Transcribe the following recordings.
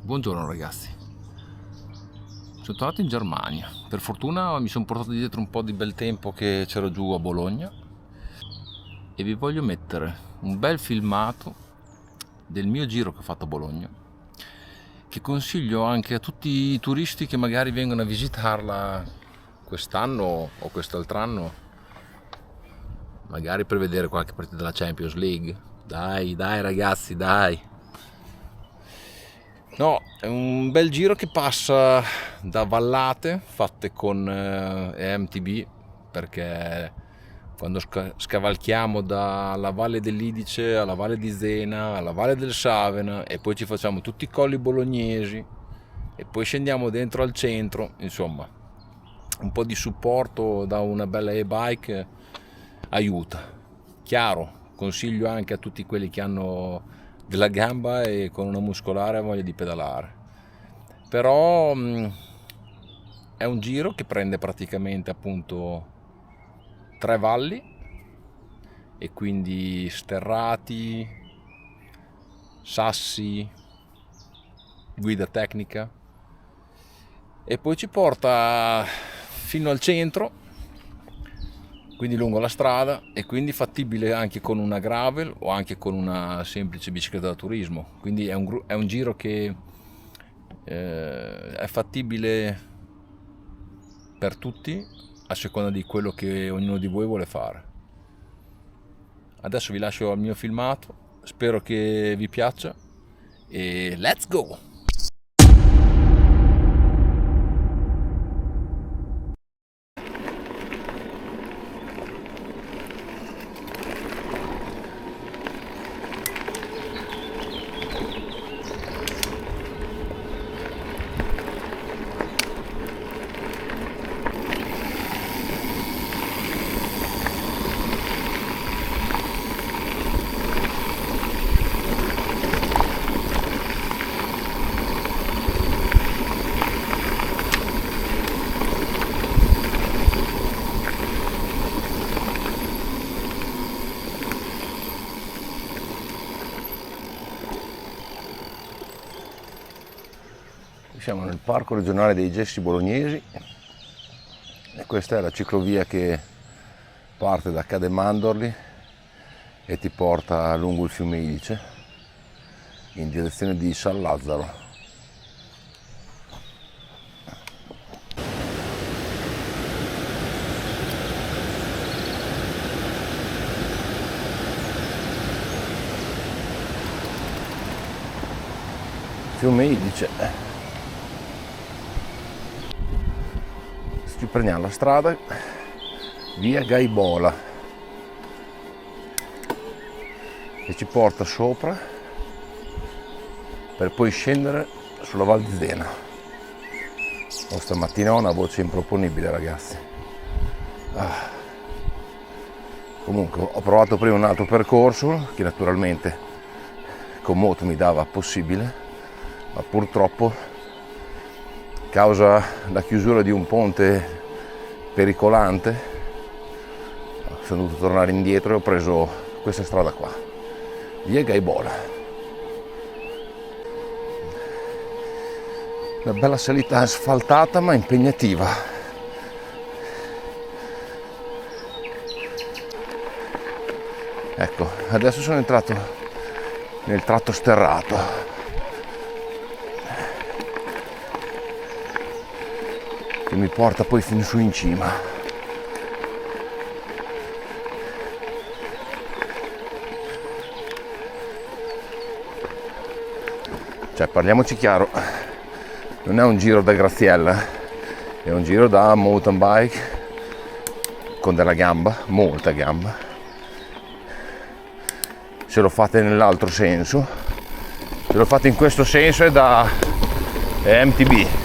Buongiorno ragazzi, sono tornato in Germania. Per fortuna mi sono portato dietro un po' di bel tempo che c'ero giù a Bologna e vi voglio mettere un bel filmato del mio giro che ho fatto a Bologna, che consiglio anche a tutti i turisti che magari vengono a visitarla quest'anno o quest'altro anno, magari per vedere qualche partita della Champions League. Dai ragazzi, dai! No, è un bel giro che passa da vallate fatte con MTB, perché quando scavalchiamo dalla Valle dell'Idice alla Valle di Zena, alla Valle del Savena e poi ci facciamo tutti i colli bolognesi e poi scendiamo dentro al centro, insomma, un po' di supporto da una bella e-bike aiuta. Chiaro, consiglio anche a tutti quelli che hanno della gamba e con una muscolare voglia di pedalare, però è un giro che prende praticamente appunto 3 valli e quindi sterrati, sassi, guida tecnica, e poi ci porta fino al centro, quindi lungo la strada, e quindi fattibile anche con una gravel o anche con una semplice bicicletta da turismo. Quindi è un giro che è fattibile per tutti a seconda di quello che ognuno di voi vuole fare. Adesso vi lascio al mio filmato, spero che vi piaccia e let's go! Siamo nel Parco Regionale dei Gessi Bolognesi e questa è la ciclovia che parte da Cademandorli e ti porta lungo il fiume Idice in direzione di San Lazzaro. Fiume Idice. Ci prendiamo la strada via Gaibola che ci porta sopra per poi scendere sulla Val di Zena. Stamattina ho una voce improponibile, ragazzi. Comunque ho provato prima un altro percorso che naturalmente con moto mi dava possibile, ma purtroppo causa la chiusura di un ponte pericolante sono dovuto tornare indietro e ho preso questa strada qua, via Gaibola. Una bella salita asfaltata ma impegnativa. Ecco, adesso sono entrato nel tratto sterrato. Che mi porta poi fin su in cima. Cioè, parliamoci chiaro, non è un giro da graziella, è un giro da mountain bike con della gamba, molta gamba. Se lo fate nell'altro senso, se lo fate in questo senso è da MTB.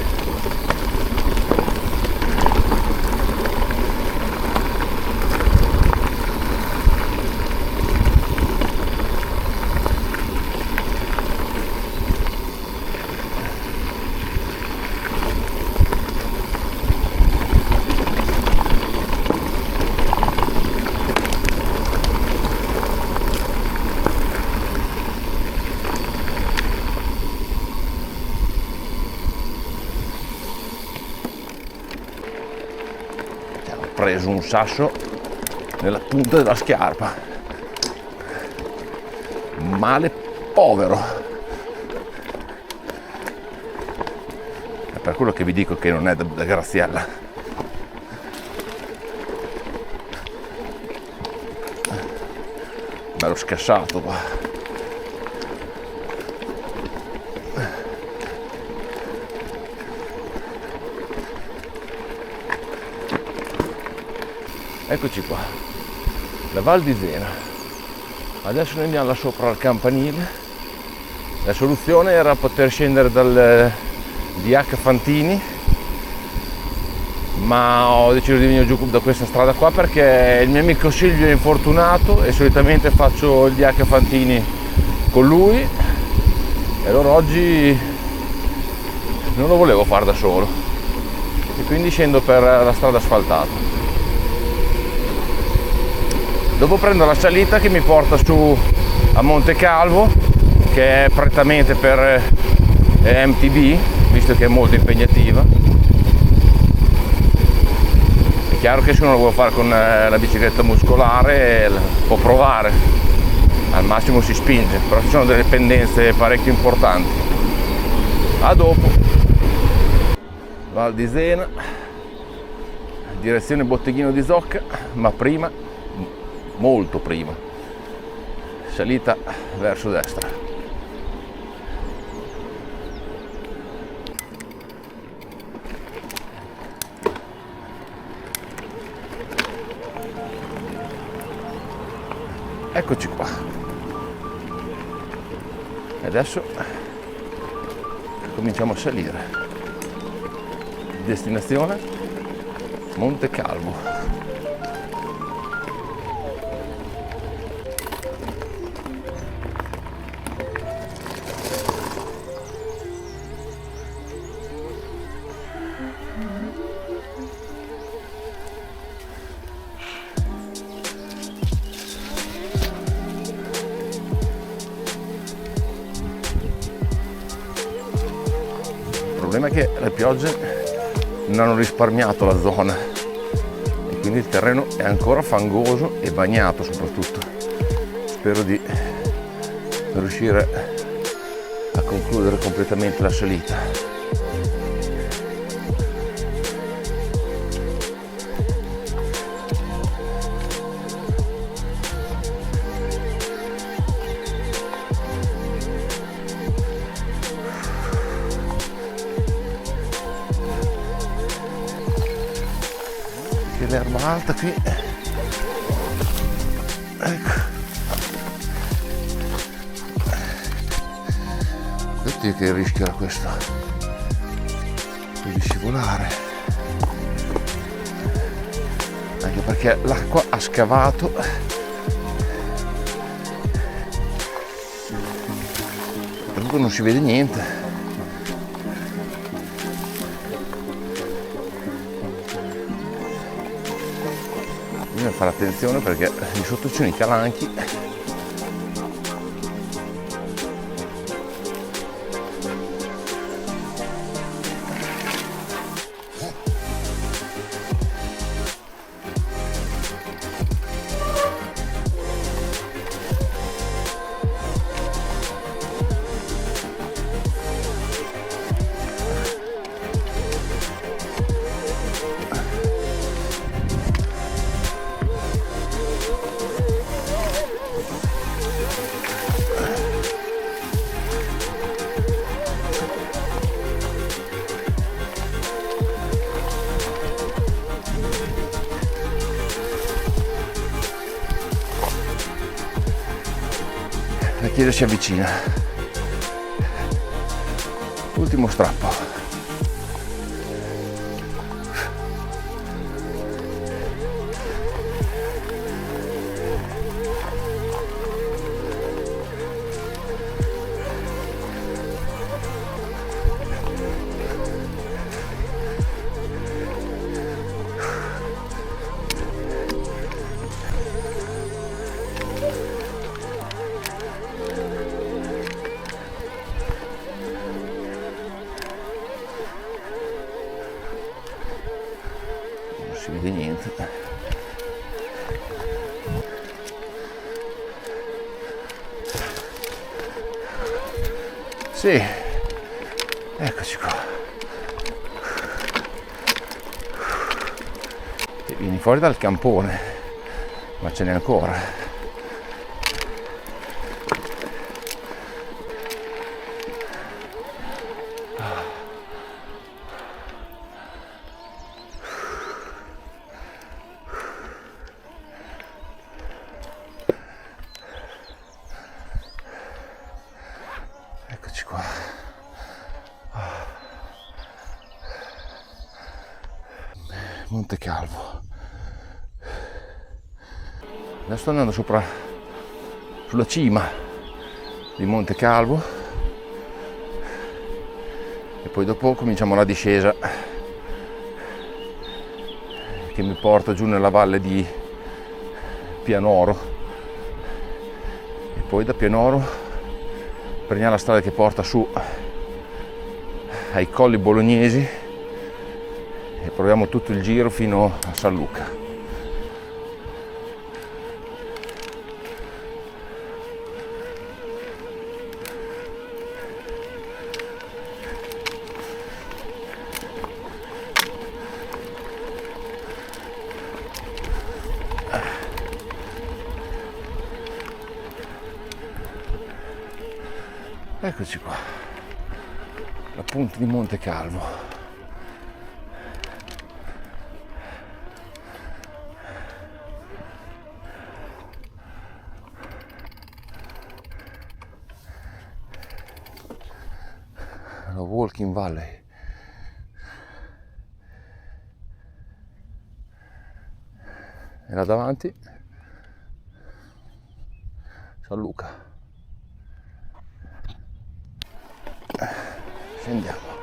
preso un sasso nella punta della scarpa, male povero. È per quello che vi dico che non è da graziella. Bello scassato qua. Eccoci qua, la Val di Zena. Adesso noi andiamo là sopra al campanile. La soluzione era poter scendere dal DH Fantini, ma ho deciso di venire giù da questa strada qua perché il mio amico Silvio è infortunato e solitamente faccio il DH Fantini con lui, e allora oggi non lo volevo fare da solo e quindi scendo per la strada asfaltata. Dopo prendo la salita che mi porta su a Monte Calvo, che è prettamente per MTB, visto che è molto impegnativa. È chiaro che se uno lo vuole fare con la bicicletta muscolare può provare, al massimo si spinge, però ci sono delle pendenze parecchio importanti. A dopo. Val di Zena, direzione Botteghino di Zocca, ma prima, molto prima, salita verso destra. Eccoci qua. E adesso cominciamo a salire. Destinazione Monte Calvo. Il problema è che le piogge non hanno risparmiato la zona e quindi il terreno è ancora fangoso e bagnato soprattutto. Spero di riuscire a concludere completamente la salita. L'erba alta qui, ecco, vedete che rischio era questo di scivolare, anche perché l'acqua ha scavato proprio, non si vede niente. Bisogna fare attenzione perché di sotto ci sono i calanchi. La chiesa si avvicina. Ultimo strappo. si vede niente. Sì, eccoci qua. E vieni fuori dal campone, ma ce n'è ancora. Eccoci qua. Monte Calvo. Adesso sto andando sopra, sulla cima di Monte Calvo e poi dopo cominciamo la discesa che mi porta giù nella valle di Pianoro e poi da Pianoro prendiamo la strada che porta su ai Colli Bolognesi e proviamo tutto il giro fino a San Luca. Eccoci qua, la punta di Monte Calvo. La Walking Valley. E là davanti San Luca. Scendiamo.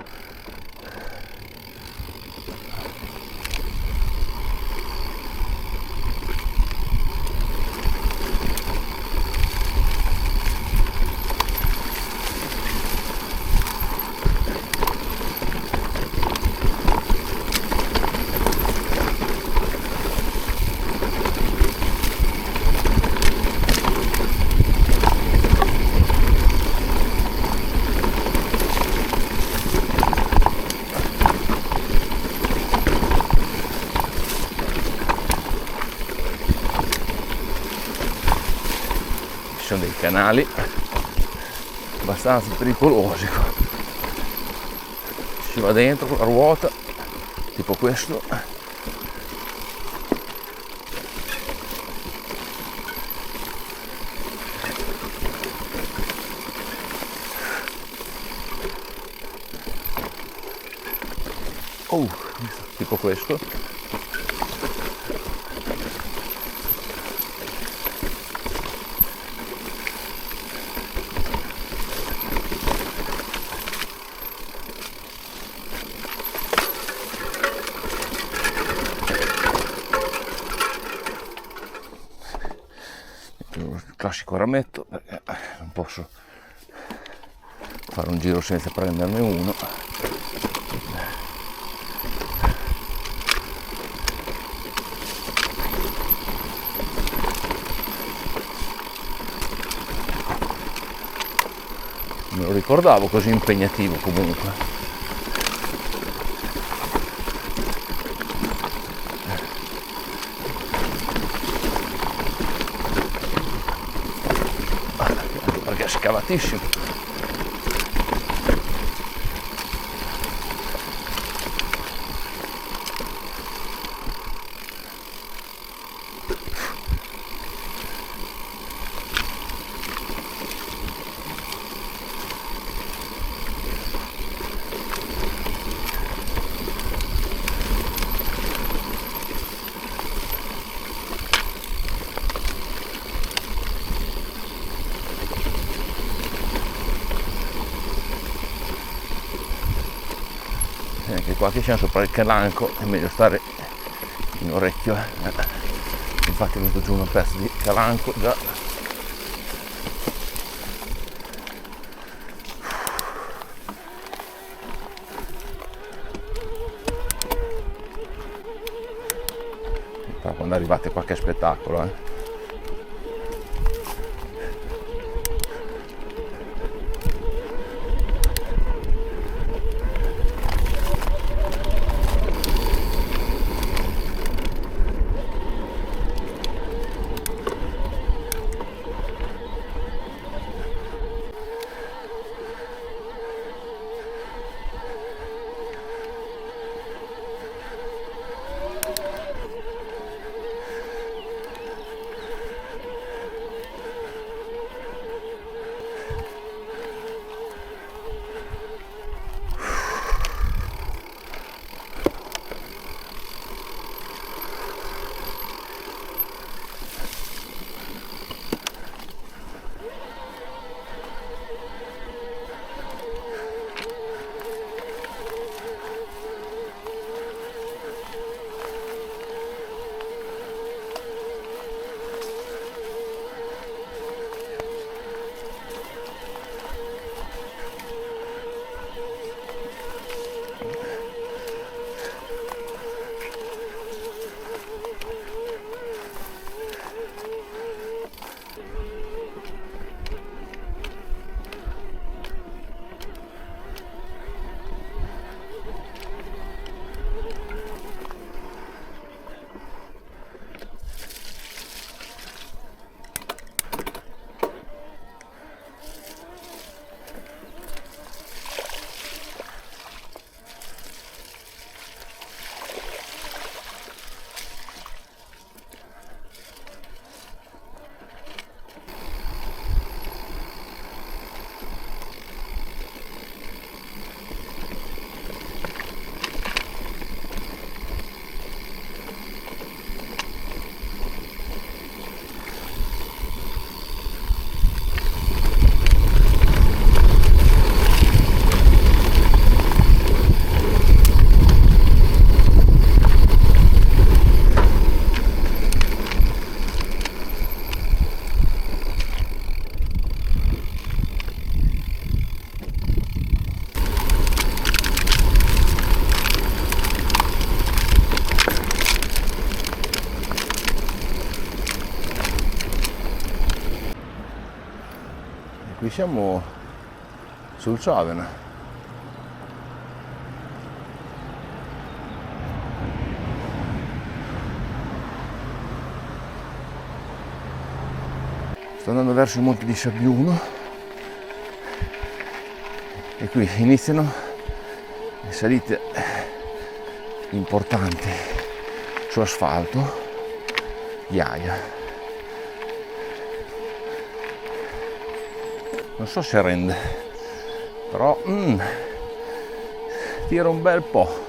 Ci sono dei canali abbastanza pericolosi qua. Si va dentro con la ruota tipo questo. Tipo questo. Il classico rametto, perché non posso fare un giro senza prenderne uno. Me lo ricordavo così impegnativo comunque. Perché è scavatissimo. Anche qua che siamo sopra il calanco è meglio stare in orecchio, infatti è venuto giù un pezzo di calanco già. quando arrivate a qualche spettacolo. Qui siamo sul Ciavena. Sto andando verso il monte di Sabbiuno e qui iniziano le salite importanti su asfalto, ghiaia. Non so se rende, però tira un bel po'.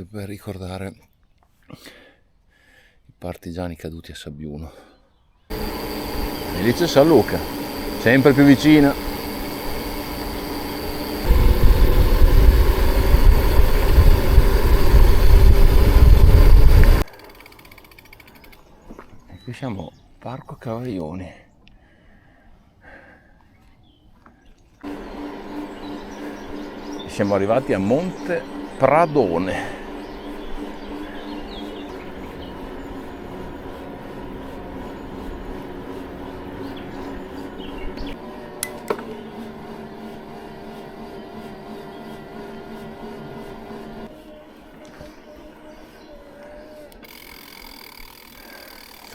Per ricordare i partigiani caduti a Sabbiuno. E lì c'è San Luca, sempre più vicina. E qui siamo Parco Cavaglioni. E siamo arrivati a Monte Pradone.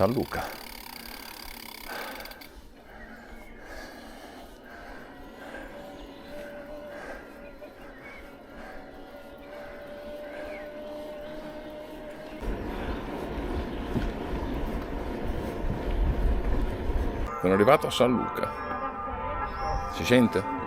San Luca. Sono arrivato a San Luca. Si sente?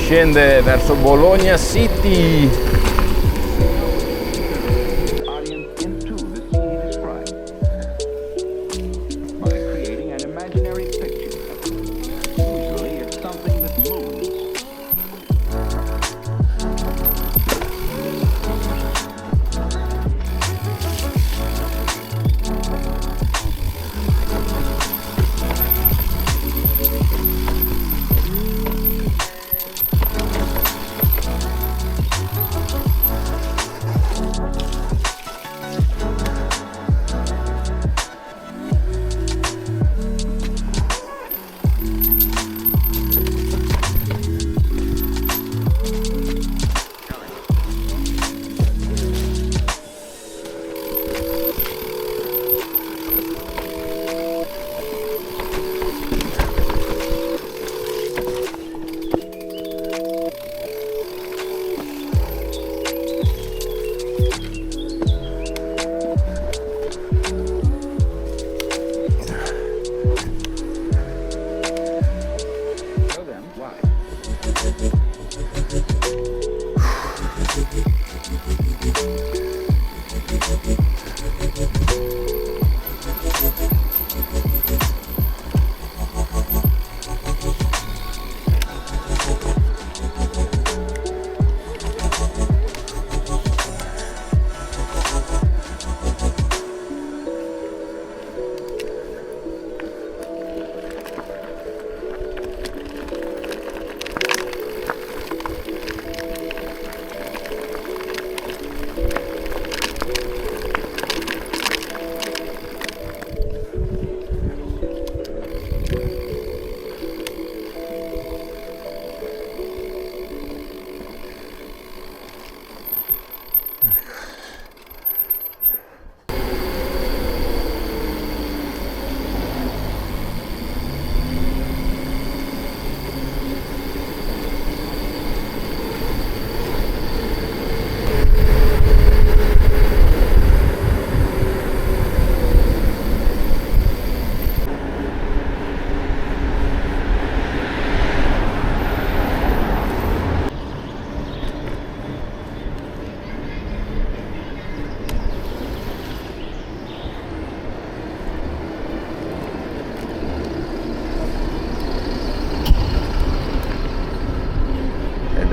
Scende verso Bologna City. Audience into the scene described by creating an imaginary picture. Usually it's something that moves.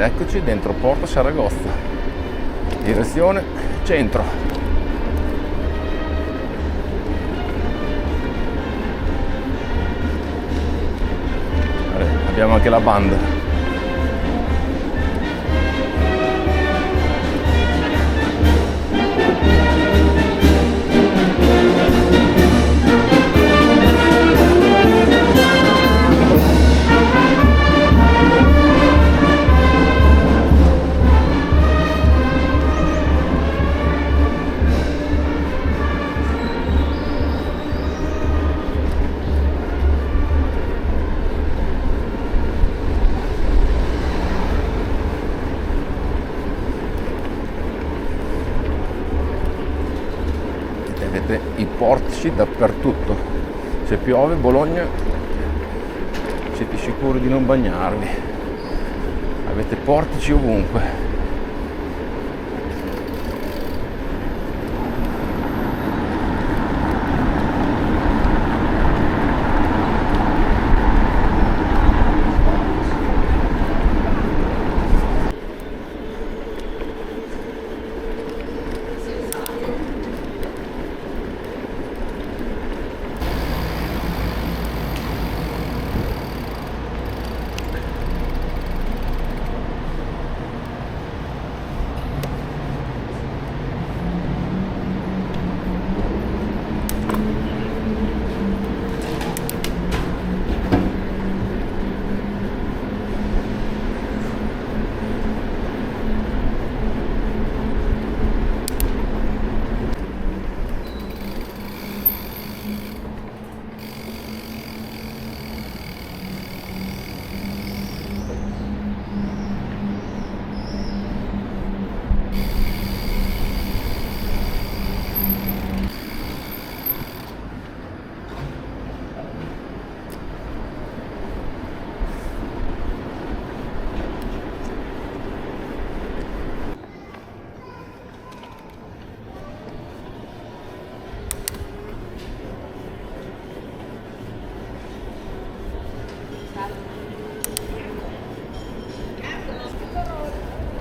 eccoci dentro Porto Saragozza, direzione centro. Abbiamo anche la banda. Avete i portici dappertutto. Se piove, Bologna, siete sicuri di non bagnarvi. Avete portici ovunque.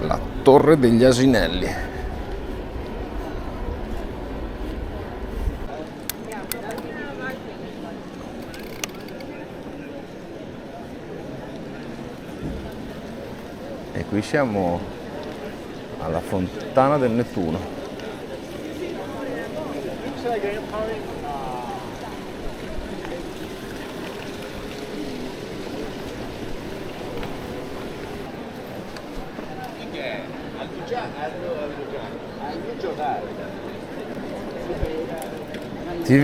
La Torre degli Asinelli. E qui siamo alla Fontana del Nettuno. Ti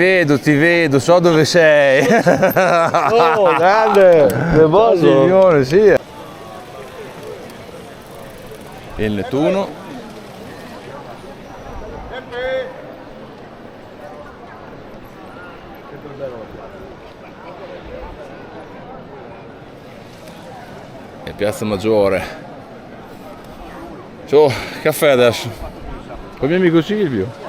vedo, so dove sei. Oh, grande, nervoso. Signore, sì. Il Nettuno. E Piazza Maggiore. Ciao, caffè adesso. Con mio amico Silvio.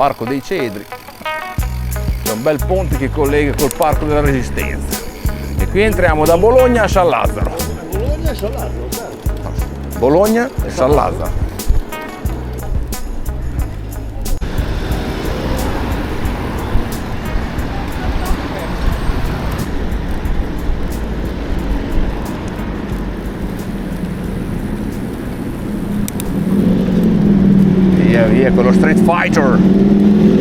Parco dei Cedri. C'è un bel ponte che collega col Parco della Resistenza. E qui entriamo da Bologna a San Lazzaro. Bologna e San Lazzaro, certo. Bologna e San Lazzaro. Via con lo Street Fighter.